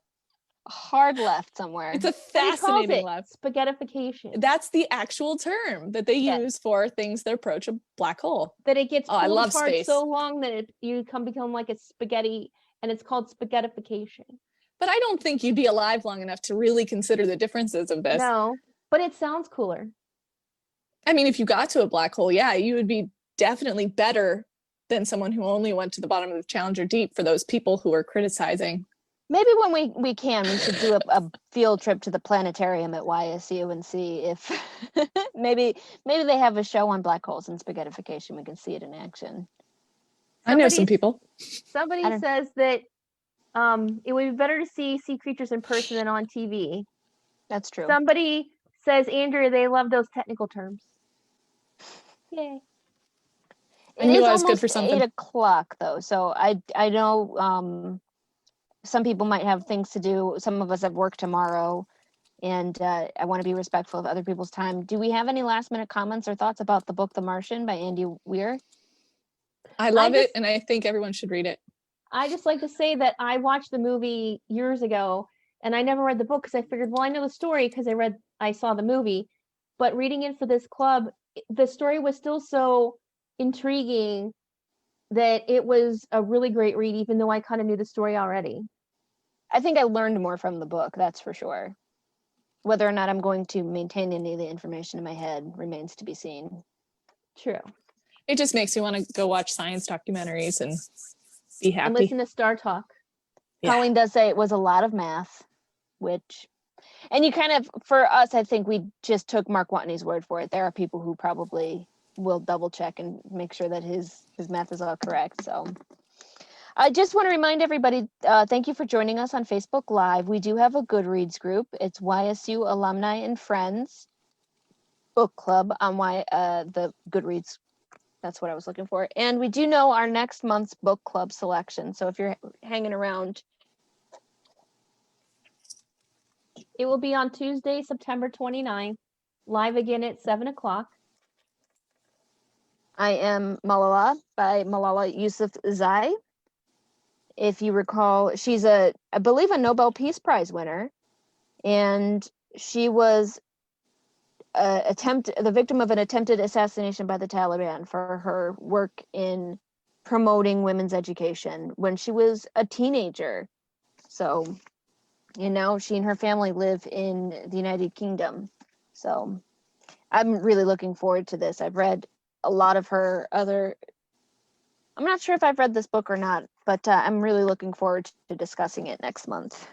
A hard left somewhere. It's a But he calls fascinating it left. spaghettification. That's the actual term that they Yeah. use for things that approach a black hole. That it gets Oh, I pulled love apart space. so long that you become like a spaghetti, and it's called spaghettification. But I don't think you'd be alive long enough to really consider the differences of this. No, but it sounds cooler. I mean, if you got to a black hole, yeah, you would be definitely better than someone who only went to the bottom of the Challenger Deep for those people who are criticizing. Maybe when we can, we should do a field trip to the planetarium at YSU and see if maybe they have a show on black holes and spaghettification. We can see it in action. I know some Somebody's- people. Somebody I don't- says that it would be better to see sea creatures in person than on TV. That's true. Somebody says, Andrea, they love those technical terms. Yay. I knew is I was good almost for something. 8:00 though, so I know some people might have things to do. Some of us have work tomorrow, and I want to be respectful of other people's time. Do we have any last minute comments or thoughts about the book The Martian by Andy Weir? I love it, just- and I think everyone should read it. I just like to say that I watched the movie years ago and I never read the book because I figured, well, I know the story because I saw the movie. But reading it for this club, the story was still so intriguing that it was a really great read, even though I kind of knew the story already. I think I learned more from the book, that's for sure. Whether or not I'm going to maintain any of the information in my head remains to be seen. True. It just makes you want to go watch science documentaries and be happy. And listen to Star Talk. Yeah. Colleen does say it was a lot of math, and you kind of, for us, I think we just took Mark Watney's word for it. There are people who probably will double check and make sure that his math is all correct. So, I just want to remind everybody, thank you for joining us on Facebook Live. We do have a Goodreads group. It's YSU Alumni and Friends Book Club on the Goodreads. That's what I was looking for. And we do know our next month's book club selection. So if you're hanging around, It will be on Tuesday, September 29th, live again at 7 o'clock. I am Malala by Malala Yousafzai. If you recall, she's I believe a Nobel Peace Prize winner, and she was the victim of an attempted assassination by the Taliban for her work in promoting women's education when she was a teenager. So, and now she and her family live in the United Kingdom. So I'm really looking forward to this. I've read a lot of her other, I'm not sure if I've read this book or not, but I'm really looking forward to discussing it next month.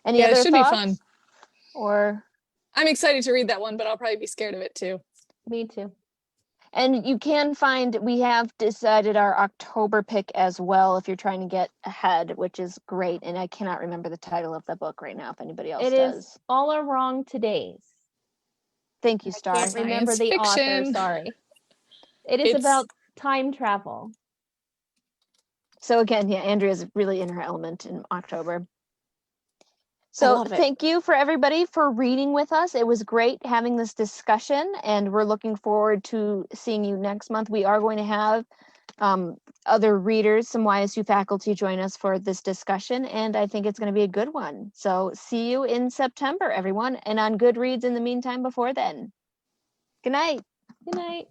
Any Yeah, other it should thoughts? be fun. Or I'm excited to read that one, but I'll probably be scared of it too. Me too. and you can find, we have decided our October pick as well if you're trying to get ahead, which is great. And I cannot remember the title of the book right now if anybody else It does. is All Are Wrong Todays. Thank you, Star. Can't remember Science the author, fiction. sorry. It is about time travel. So again, yeah, Andrea's really in her element in October. So love it. thank you for everybody for reading with us. It was great having this discussion, and we're looking forward to seeing you next month. We are going to have other readers, some YSU faculty join us for this discussion, and I think it's going to be a good one. So see you in September, everyone, and on Goodreads in the meantime before then. Good night. Good night.